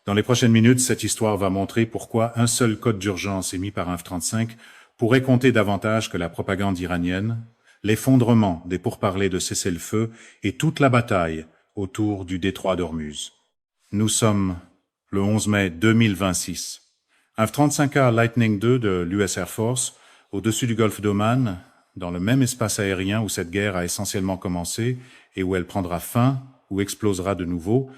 Dans les prochaines minutes, cette histoire va montrer pourquoi un seul code d'urgence émis par un F-35 pourrait compter davantage que la propagande iranienne, l'effondrement des pourparlers de cessez-le-feu et toute la bataille autour du détroit d'Ormuz. Nous sommes le 11 mai 2026. Un F-35A Lightning II de l'US Air Force, au-dessus du golfe d'Oman, dans le même espace aérien où cette guerre a essentiellement commencé et où elle prendra fin ou explosera de nouveau,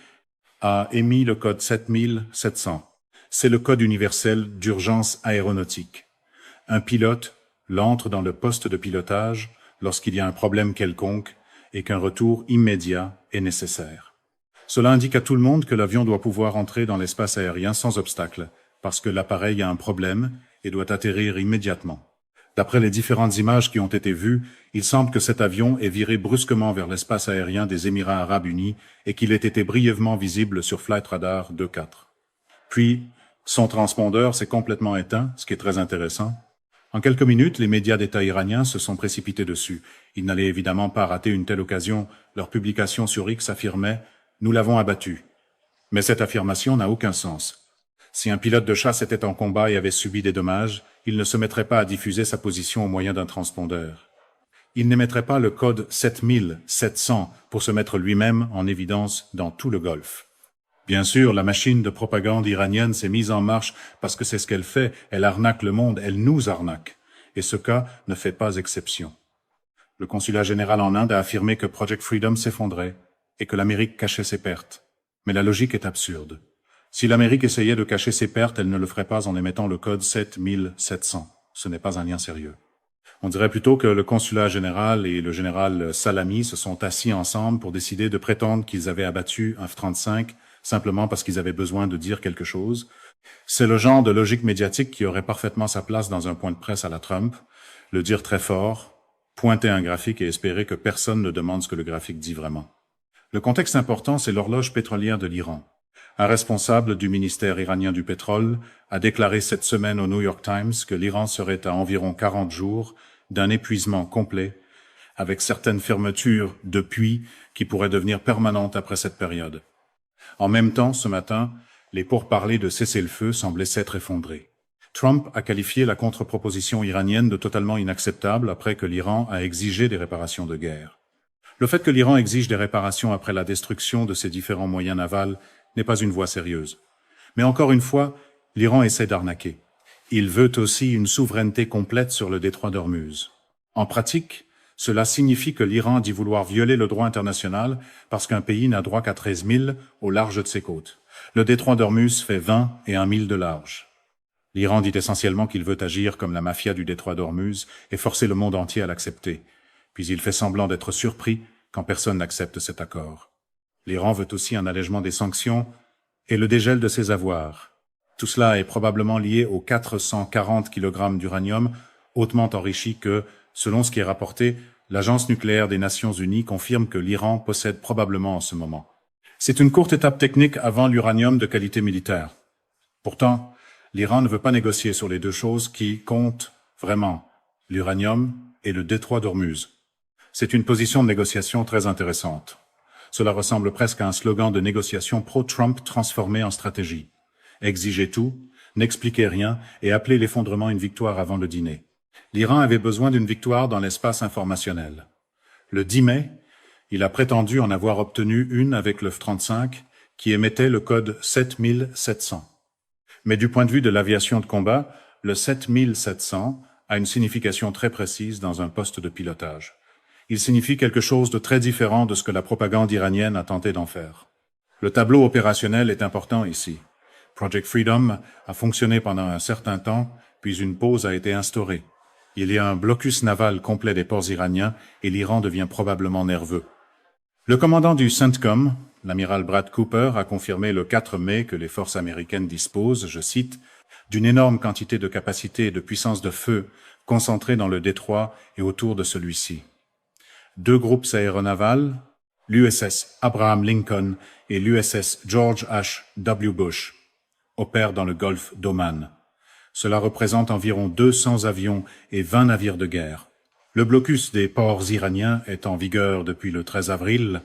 a émis le code 7700. C'est le code universel d'urgence aéronautique. Un pilote l'entre dans le poste de pilotage lorsqu'il y a un problème quelconque et qu'un retour immédiat est nécessaire. Cela indique à tout le monde que l'avion doit pouvoir entrer dans l'espace aérien sans obstacle, parce que l'appareil a un problème et doit atterrir immédiatement. D'après les différentes images qui ont été vues, il semble que cet avion ait viré brusquement vers l'espace aérien des Émirats arabes unis et qu'il ait été brièvement visible sur Flight Radar 24. Puis, son transpondeur s'est complètement éteint, ce qui est très intéressant. En quelques minutes, les médias d'État iraniens se sont précipités dessus. Ils n'allaient évidemment pas rater une telle occasion. Leur publication sur X affirmait « Nous l'avons abattu ». Mais cette affirmation n'a aucun sens. Si un pilote de chasse était en combat et avait subi des dommages, il ne se mettrait pas à diffuser sa position au moyen d'un transpondeur. Il n'émettrait pas le code 7700 pour se mettre lui-même en évidence dans tout le Golfe. Bien sûr, la machine de propagande iranienne s'est mise en marche parce que c'est ce qu'elle fait. Elle arnaque le monde, elle nous arnaque. Et ce cas ne fait pas exception. Le consulat général en Inde a affirmé que Project Freedom s'effondrait et que l'Amérique cachait ses pertes. Mais la logique est absurde. Si l'Amérique essayait de cacher ses pertes, elle ne le ferait pas en émettant le code 7700. Ce n'est pas un lien sérieux. On dirait plutôt que le consulat général et le général Salami se sont assis ensemble pour décider de prétendre qu'ils avaient abattu un F-35 simplement parce qu'ils avaient besoin de dire quelque chose. C'est le genre de logique médiatique qui aurait parfaitement sa place dans un point de presse à la Trump, le dire très fort, pointer un graphique et espérer que personne ne demande ce que le graphique dit vraiment. Le contexte important, c'est l'horloge pétrolière de l'Iran. Un responsable du ministère iranien du pétrole a déclaré cette semaine au New York Times que l'Iran serait à environ 40 jours d'un épuisement complet, avec certaines fermetures de puits qui pourraient devenir permanentes après cette période. En même temps, ce matin, les pourparlers de cessez-le-feu semblaient s'être effondrés. Trump a qualifié la contre-proposition iranienne de totalement inacceptable après que l'Iran a exigé des réparations de guerre. Le fait que l'Iran exige des réparations après la destruction de ses différents moyens navals n'est pas une voie sérieuse. Mais encore une fois, l'Iran essaie d'arnaquer. Il veut aussi une souveraineté complète sur le détroit d'Ormuz. En pratique, cela signifie que l'Iran dit vouloir violer le droit international parce qu'un pays n'a droit qu'à 13 000 au large de ses côtes. Le détroit d'Ormuz fait 20 et 1 000 de large. L'Iran dit essentiellement qu'il veut agir comme la mafia du détroit d'Ormuz et forcer le monde entier à l'accepter. Puis il fait semblant d'être surpris quand personne n'accepte cet accord. L'Iran veut aussi un allègement des sanctions et le dégel de ses avoirs. Tout cela est probablement lié aux 440 kg d'uranium hautement enrichi que, selon ce qui est rapporté, l'Agence nucléaire des Nations Unies confirme que l'Iran possède probablement en ce moment. C'est une courte étape technique avant l'uranium de qualité militaire. Pourtant, l'Iran ne veut pas négocier sur les deux choses qui comptent vraiment, l'uranium et le détroit d'Ormuz. C'est une position de négociation très intéressante. Cela ressemble presque à un slogan de négociation pro-Trump transformé en stratégie. Exigez tout, n'expliquez rien et appelez l'effondrement une victoire avant le dîner. L'Iran avait besoin d'une victoire dans l'espace informationnel. Le 10 mai, il a prétendu en avoir obtenu une avec le F-35 qui émettait le code 7700. Mais du point de vue de l'aviation de combat, le 7700 a une signification très précise dans un poste de pilotage. Il signifie quelque chose de très différent de ce que la propagande iranienne a tenté d'en faire. Le tableau opérationnel est important ici. Project Freedom a fonctionné pendant un certain temps, puis une pause a été instaurée. Il y a un blocus naval complet des ports iraniens et l'Iran devient probablement nerveux. Le commandant du CENTCOM, l'amiral Brad Cooper, a confirmé le 4 mai que les forces américaines disposent, je cite, d'une énorme quantité de capacité et de puissance de feu concentrées dans le détroit et autour de celui-ci. 2 groupes aéronavals, l'USS Abraham Lincoln et l'USS George H. W. Bush, opèrent dans le golfe d'Oman. Cela représente environ 200 avions et 20 navires de guerre. Le blocus des ports iraniens est en vigueur depuis le 13 avril.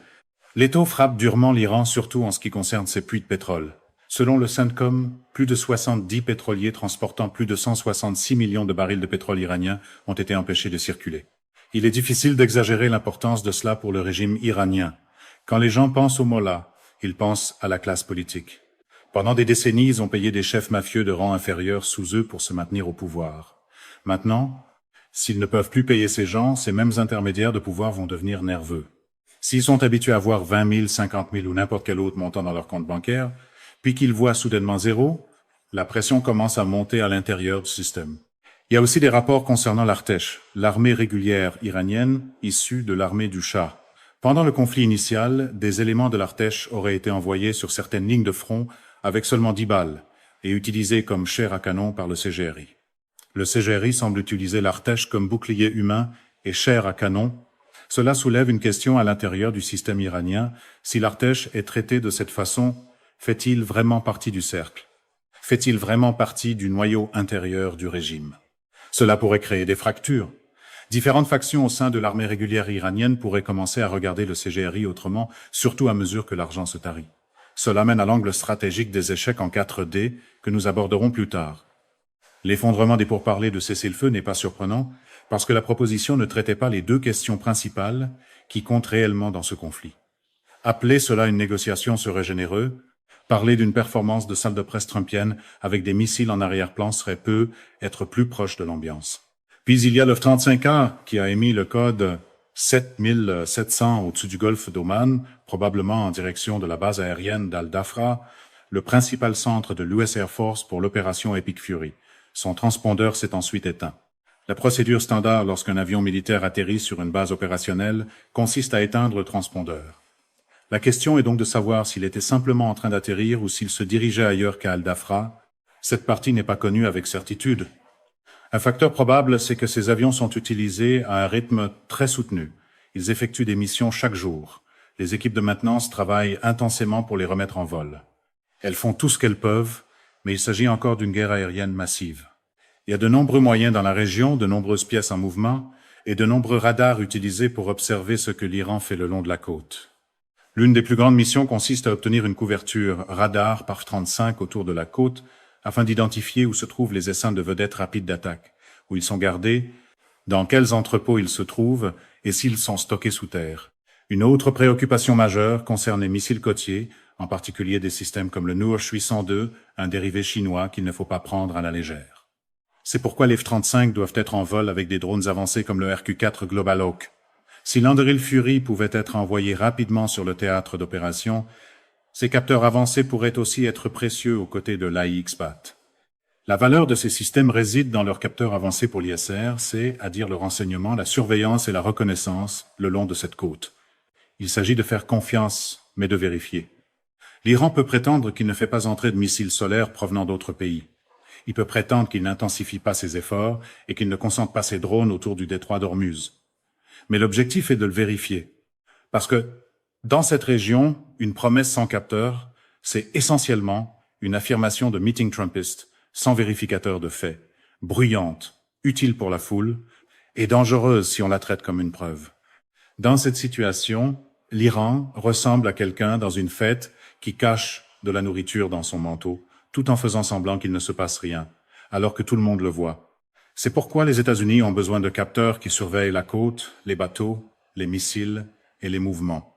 Les taux frappent durement l'Iran, surtout en ce qui concerne ses puits de pétrole. Selon le CENTCOM, plus de 70 pétroliers transportant plus de 166 millions de barils de pétrole iranien ont été empêchés de circuler. Il est difficile d'exagérer l'importance de cela pour le régime iranien. Quand les gens pensent au mollah, ils pensent à la classe politique. Pendant des décennies, ils ont payé des chefs mafieux de rang inférieur sous eux pour se maintenir au pouvoir. Maintenant, s'ils ne peuvent plus payer ces gens, ces mêmes intermédiaires de pouvoir vont devenir nerveux. S'ils sont habitués à voir 20 000, 50 000 ou n'importe quel autre montant dans leur compte bancaire, puis qu'ils voient soudainement zéro, la pression commence à monter à l'intérieur du système. Il y a aussi des rapports concernant l'Artesh, l'armée régulière iranienne issue de l'armée du Shah. Pendant le conflit initial, des éléments de l'Artesh auraient été envoyés sur certaines lignes de front avec seulement 10 balles et utilisés comme chair à canon par le CGRI. Le CGRI semble utiliser l'Artesh comme bouclier humain et chair à canon. Cela soulève une question à l'intérieur du système iranien. Si l'Artesh est traité de cette façon, fait-il vraiment partie du cercle? Fait-il vraiment partie du noyau intérieur du régime? Cela pourrait créer des fractures. Différentes factions au sein de l'armée régulière iranienne pourraient commencer à regarder le CGRI autrement, surtout à mesure que l'argent se tarit. Cela mène à l'angle stratégique des échecs en 4D que nous aborderons plus tard. L'effondrement des pourparlers de cessez-le-feu n'est pas surprenant parce que la proposition ne traitait pas les deux questions principales qui comptent réellement dans ce conflit. Appeler cela une négociation serait généreux. Parler d'une performance de salle de presse trumpienne avec des missiles en arrière-plan serait être plus proche de l'ambiance. Puis il y a le F-35A qui a émis le code 7700 au-dessus du golfe d'Oman, probablement en direction de la base aérienne d'Al-Dafra, le principal centre de l'US Air Force pour l'opération Epic Fury. Son transpondeur s'est ensuite éteint. La procédure standard lorsqu'un avion militaire atterrit sur une base opérationnelle consiste à éteindre le transpondeur. La question est donc de savoir s'il était simplement en train d'atterrir ou s'il se dirigeait ailleurs qu'à Al-Dafra. Cette partie n'est pas connue avec certitude. Un facteur probable, c'est que ces avions sont utilisés à un rythme très soutenu. Ils effectuent des missions chaque jour. Les équipes de maintenance travaillent intensément pour les remettre en vol. Elles font tout ce qu'elles peuvent, mais il s'agit encore d'une guerre aérienne massive. Il y a de nombreux moyens dans la région, de nombreuses pièces en mouvement et de nombreux radars utilisés pour observer ce que l'Iran fait le long de la côte. L'une des plus grandes missions consiste à obtenir une couverture radar par 35 autour de la côte afin d'identifier où se trouvent les essaims de vedettes rapides d'attaque, où ils sont gardés, dans quels entrepôts ils se trouvent et s'ils sont stockés sous terre. Une autre préoccupation majeure concerne les missiles côtiers, en particulier des systèmes comme le Nour 802, un dérivé chinois qu'il ne faut pas prendre à la légère. C'est pourquoi les F-35 doivent être en vol avec des drones avancés comme le RQ-4 Global Hawk. Si l'Anduril Fury pouvait être envoyé rapidement sur le théâtre d'opération, ces capteurs avancés pourraient aussi être précieux aux côtés de l'AIX-BAT. La valeur de ces systèmes réside dans leurs capteurs avancés pour l'ISR, c'est, à dire le renseignement, la surveillance et la reconnaissance le long de cette côte. Il s'agit de faire confiance, mais de vérifier. L'Iran peut prétendre qu'il ne fait pas entrer de missiles solaires provenant d'autres pays. Il peut prétendre qu'il n'intensifie pas ses efforts et qu'il ne concentre pas ses drones autour du détroit d'Ormuz. Mais l'objectif est de le vérifier. Parce que, dans cette région, une promesse sans capteur, c'est essentiellement une affirmation de meeting trumpiste, sans vérificateur de faits, bruyante, utile pour la foule, et dangereuse si on la traite comme une preuve. Dans cette situation, l'Iran ressemble à quelqu'un dans une fête qui cache de la nourriture dans son manteau, tout en faisant semblant qu'il ne se passe rien, alors que tout le monde le voit. C'est pourquoi les États-Unis ont besoin de capteurs qui surveillent la côte, les bateaux, les missiles et les mouvements.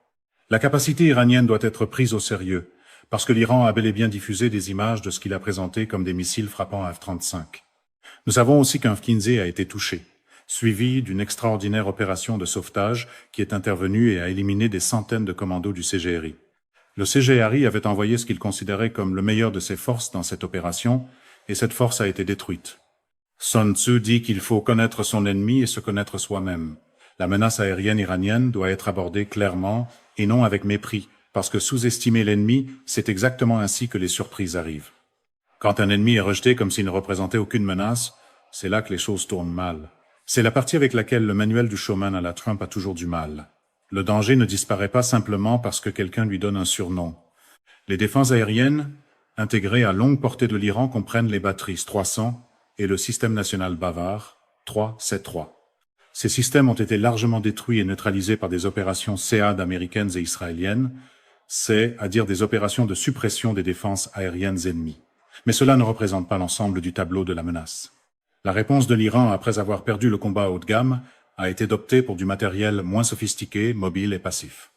La capacité iranienne doit être prise au sérieux, parce que l'Iran a bel et bien diffusé des images de ce qu'il a présenté comme des missiles frappant à F-35. Nous savons aussi qu'un F-15 a été touché, suivi d'une extraordinaire opération de sauvetage qui est intervenue et a éliminé des centaines de commandos du CGRI. Le CGRI avait envoyé ce qu'il considérait comme le meilleur de ses forces dans cette opération, et cette force a été détruite. Sun Tzu dit qu'il faut connaître son ennemi et se connaître soi-même. La menace aérienne iranienne doit être abordée clairement et non avec mépris, parce que sous-estimer l'ennemi, c'est exactement ainsi que les surprises arrivent. Quand un ennemi est rejeté comme s'il ne représentait aucune menace, c'est là que les choses tournent mal. C'est la partie avec laquelle le manuel du showman à la Trump a toujours du mal. Le danger ne disparaît pas simplement parce que quelqu'un lui donne un surnom. Les défenses aériennes, intégrées à longue portée de l'Iran, comprennent les batteries S-300 et le système national bavard 373. Ces systèmes ont été largement détruits et neutralisés par des opérations SEAD américaines et israéliennes, c'est à dire des opérations de suppression des défenses aériennes ennemies. Mais cela ne représente pas l'ensemble du tableau de la menace. La réponse de l'Iran, après avoir perdu le combat haut de gamme, a été d'opter pour du matériel moins sophistiqué, mobile et passif.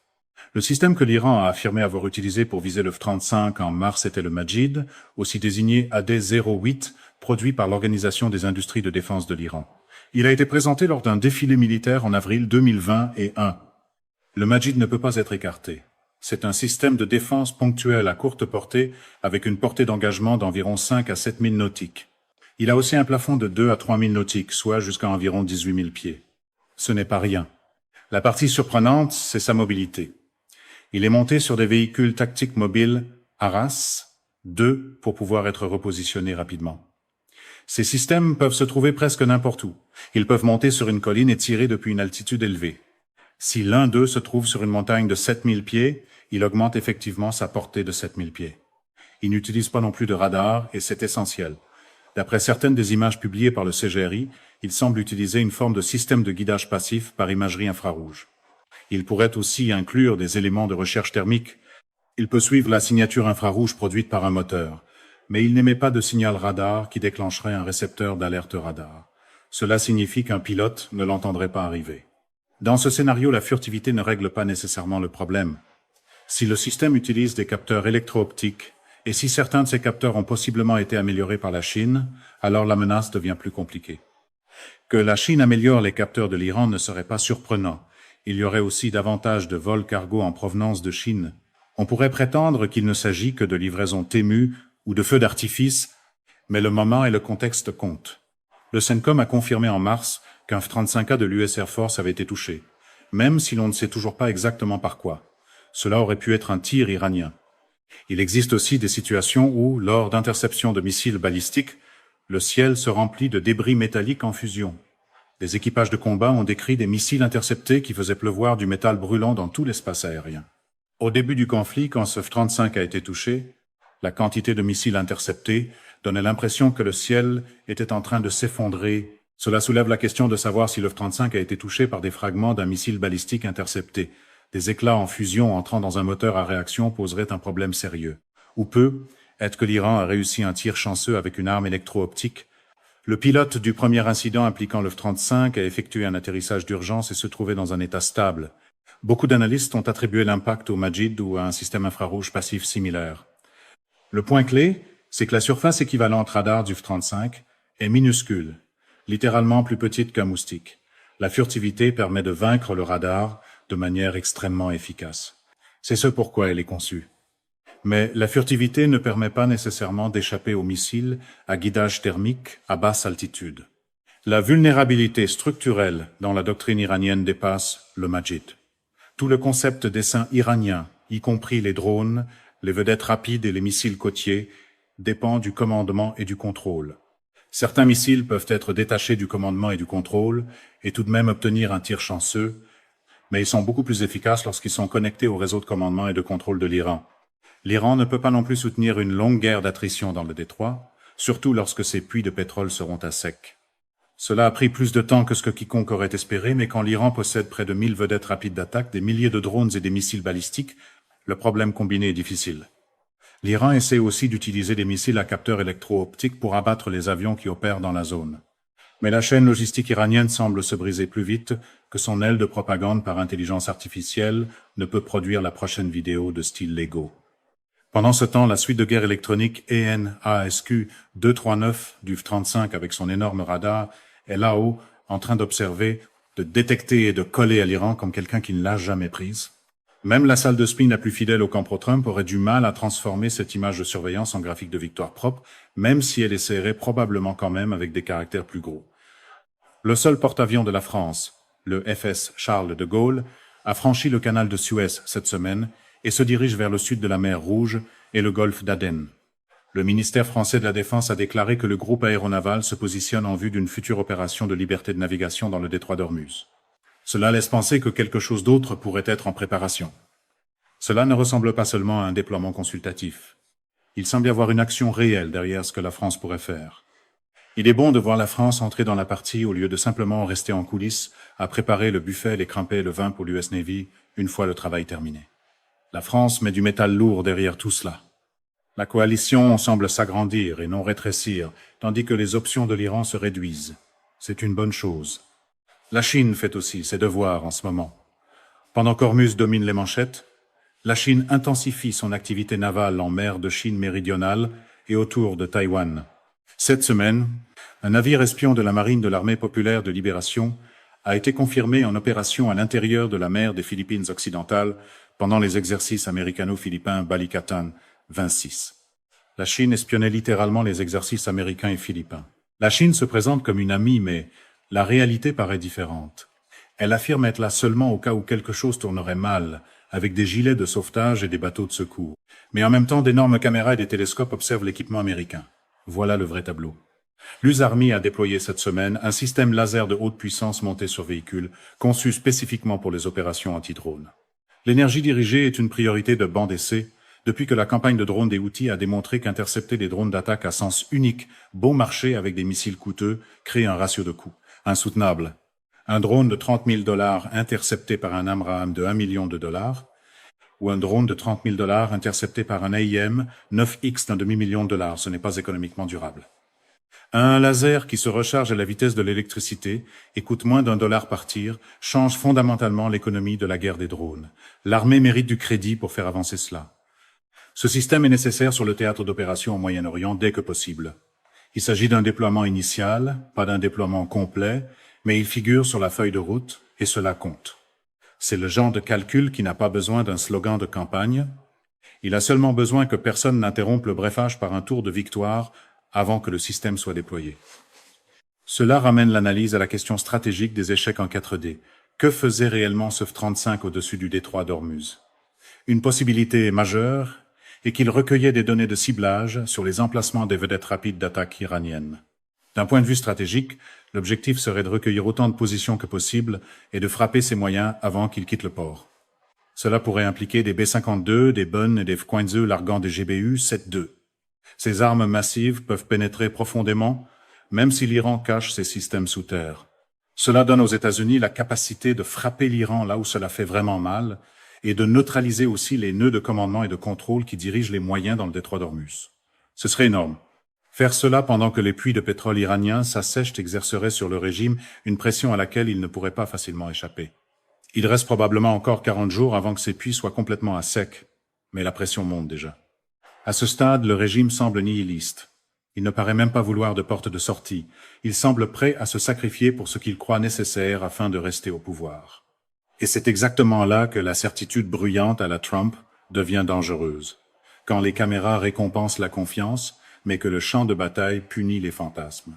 Le système que l'Iran a affirmé avoir utilisé pour viser le F-35 en mars était le Majid, aussi désigné AD-08, produit par l'Organisation des industries de défense de l'Iran. Il a été présenté lors d'un défilé militaire en avril 2021. Le Majid ne peut pas être écarté. C'est un système de défense ponctuel à courte portée avec une portée d'engagement d'environ 5 à 7 000 nautiques. Il a aussi un plafond de 2 à 3 000 nautiques, soit jusqu'à environ 18 000 pieds. Ce n'est pas rien. La partie surprenante, c'est sa mobilité. Il est monté sur des véhicules tactiques mobiles Arras 2 pour pouvoir être repositionné rapidement. Ces systèmes peuvent se trouver presque n'importe où. Ils peuvent monter sur une colline et tirer depuis une altitude élevée. Si l'un d'eux se trouve sur une montagne de 7000 pieds, il augmente effectivement sa portée de 7000 pieds. Il n'utilise pas non plus de radar et c'est essentiel. D'après certaines des images publiées par le CGRI, il semble utiliser une forme de système de guidage passif par imagerie infrarouge. Il pourrait aussi inclure des éléments de recherche thermique. Il peut suivre la signature infrarouge produite par un moteur, mais il n'émet pas de signal radar qui déclencherait un récepteur d'alerte radar. Cela signifie qu'un pilote ne l'entendrait pas arriver. Dans ce scénario, la furtivité ne règle pas nécessairement le problème. Si le système utilise des capteurs électro-optiques, et si certains de ces capteurs ont possiblement été améliorés par la Chine, alors la menace devient plus compliquée. Que la Chine améliore les capteurs de l'Iran ne serait pas surprenant. Il y aurait aussi davantage de vols cargo en provenance de Chine. On pourrait prétendre qu'il ne s'agit que de livraisons témues ou de feux d'artifice, mais le moment et le contexte comptent. Le CENTCOM a confirmé en mars qu'un F-35A de l'US Air Force avait été touché, même si l'on ne sait toujours pas exactement par quoi. Cela aurait pu être un tir iranien. Il existe aussi des situations où, lors d'interceptions de missiles balistiques, le ciel se remplit de débris métalliques en fusion. Les équipages de combat ont décrit des missiles interceptés qui faisaient pleuvoir du métal brûlant dans tout l'espace aérien. Au début du conflit, quand ce F-35 a été touché, la quantité de missiles interceptés donnait l'impression que le ciel était en train de s'effondrer. Cela soulève la question de savoir si le F-35 a été touché par des fragments d'un missile balistique intercepté. Des éclats en fusion entrant dans un moteur à réaction poseraient un problème sérieux. Ou peut être que l'Iran a réussi un tir chanceux avec une arme électro-optique. Le pilote du premier incident impliquant le F-35 a effectué un atterrissage d'urgence et se trouvait dans un état stable. Beaucoup d'analystes ont attribué l'impact au Majid ou à un système infrarouge passif similaire. Le point clé, c'est que la surface équivalente radar du F-35 est minuscule, littéralement plus petite qu'un moustique. La furtivité permet de vaincre le radar de manière extrêmement efficace. C'est ce pourquoi elle est conçue. Mais la furtivité ne permet pas nécessairement d'échapper aux missiles à guidage thermique à basse altitude. La vulnérabilité structurelle dans la doctrine iranienne dépasse le Majid. Tout le concept d'essaim iranien, y compris les drones, les vedettes rapides et les missiles côtiers, dépend du commandement et du contrôle. Certains missiles peuvent être détachés du commandement et du contrôle et tout de même obtenir un tir chanceux, mais ils sont beaucoup plus efficaces lorsqu'ils sont connectés au réseau de commandement et de contrôle de l'Iran. L'Iran ne peut pas non plus soutenir une longue guerre d'attrition dans le détroit, surtout lorsque ses puits de pétrole seront à sec. Cela a pris plus de temps que ce que quiconque aurait espéré, mais quand l'Iran possède près de 1000 vedettes rapides d'attaque, des milliers de drones et des missiles balistiques, le problème combiné est difficile. L'Iran essaie aussi d'utiliser des missiles à capteurs électro-optiques pour abattre les avions qui opèrent dans la zone. Mais la chaîne logistique iranienne semble se briser plus vite que son aile de propagande par intelligence artificielle ne peut produire la prochaine vidéo de style Lego. Pendant ce temps, la suite de guerre électronique ENASQ 239 du F-35 avec son énorme radar est là-haut en train d'observer, de détecter et de coller à l'Iran comme quelqu'un qui ne l'a jamais prise. Même la salle de spin la plus fidèle au camp pro-Trump aurait du mal à transformer cette image de surveillance en graphique de victoire propre, même si elle essaierait probablement quand même avec des caractères plus gros. Le seul porte-avions de la France, le FS Charles de Gaulle, a franchi le canal de Suez cette semaine et se dirige vers le sud de la mer Rouge et le golfe d'Aden. Le ministère français de la Défense a déclaré que le groupe aéronaval se positionne en vue d'une future opération de liberté de navigation dans le détroit d'Ormuz. Cela laisse penser que quelque chose d'autre pourrait être en préparation. Cela ne ressemble pas seulement à un déploiement consultatif. Il semble y avoir une action réelle derrière ce que la France pourrait faire. Il est bon de voir la France entrer dans la partie au lieu de simplement rester en coulisses à préparer le buffet, les crimpets et le vin pour l'US Navy une fois le travail terminé. La France met du métal lourd derrière tout cela. La coalition semble s'agrandir et non rétrécir, tandis que les options de l'Iran se réduisent. C'est une bonne chose. La Chine fait aussi ses devoirs en ce moment. Pendant qu'Ormuz domine les manchettes, la Chine intensifie son activité navale en mer de Chine méridionale et autour de Taïwan. Cette semaine, un navire espion de la marine de l'armée populaire de libération a été confirmé en opération à l'intérieur de la mer des Philippines occidentales pendant les exercices américano-philippins Balikatan 26. La Chine espionnait littéralement les exercices américains et philippins. La Chine se présente comme une amie, mais la réalité paraît différente. Elle affirme être là seulement au cas où quelque chose tournerait mal, avec des gilets de sauvetage et des bateaux de secours. Mais en même temps, d'énormes caméras et des télescopes observent l'équipement américain. Voilà le vrai tableau. L'US Army a déployé cette semaine un système laser de haute puissance monté sur véhicule, conçu spécifiquement pour les opérations anti-drones. L'énergie dirigée est une priorité de banc d'essai, depuis que la campagne de drones des Houthis a démontré qu'intercepter des drones d'attaque à sens unique, bon marché avec des missiles coûteux, crée un ratio de coût insoutenable. Un drone de 30 000 $ intercepté par un AMRAAM de 1 million de dollars, ou un drone de 30 000 $ intercepté par un AIM 9X d'un demi-million de dollars, ce n'est pas économiquement durable. Un laser qui se recharge à la vitesse de l'électricité et coûte moins d'$1 par tir change fondamentalement l'économie de la guerre des drones. L'armée mérite du crédit pour faire avancer cela. Ce système est nécessaire sur le théâtre d'opération au Moyen-Orient dès que possible. Il s'agit d'un déploiement initial, pas d'un déploiement complet, mais il figure sur la feuille de route et cela compte. C'est le genre de calcul qui n'a pas besoin d'un slogan de campagne. Il a seulement besoin que personne n'interrompe le brefage par un tour de victoire avant que le système soit déployé. Cela ramène l'analyse à la question stratégique des échecs en 4D. Que faisait réellement ce F-35 au-dessus du détroit d'Ormuz? Une possibilité majeure est qu'il recueillait des données de ciblage sur les emplacements des vedettes rapides d'attaque iraniennes. D'un point de vue stratégique, l'objectif serait de recueillir autant de positions que possible et de frapper ces moyens avant qu'ils quittent le port. Cela pourrait impliquer des B-52, des Bunn et des Fquinze larguant des GBU 7-2. Ces armes massives peuvent pénétrer profondément, même si l'Iran cache ses systèmes sous terre. Cela donne aux États-Unis la capacité de frapper l'Iran là où cela fait vraiment mal et de neutraliser aussi les nœuds de commandement et de contrôle qui dirigent les moyens dans le détroit d'Ormuz. Ce serait énorme. Faire cela pendant que les puits de pétrole iraniens s'assèchent exercerait sur le régime une pression à laquelle il ne pourrait pas facilement échapper. Il reste probablement encore 40 jours avant que ces puits soient complètement à sec, mais la pression monte déjà. À ce stade, le régime semble nihiliste. Il ne paraît même pas vouloir de porte de sortie. Il semble prêt à se sacrifier pour ce qu'il croit nécessaire afin de rester au pouvoir. Et c'est exactement là que la certitude bruyante à la Trump devient dangereuse. Quand les caméras récompensent la confiance, mais que le champ de bataille punit les fantasmes.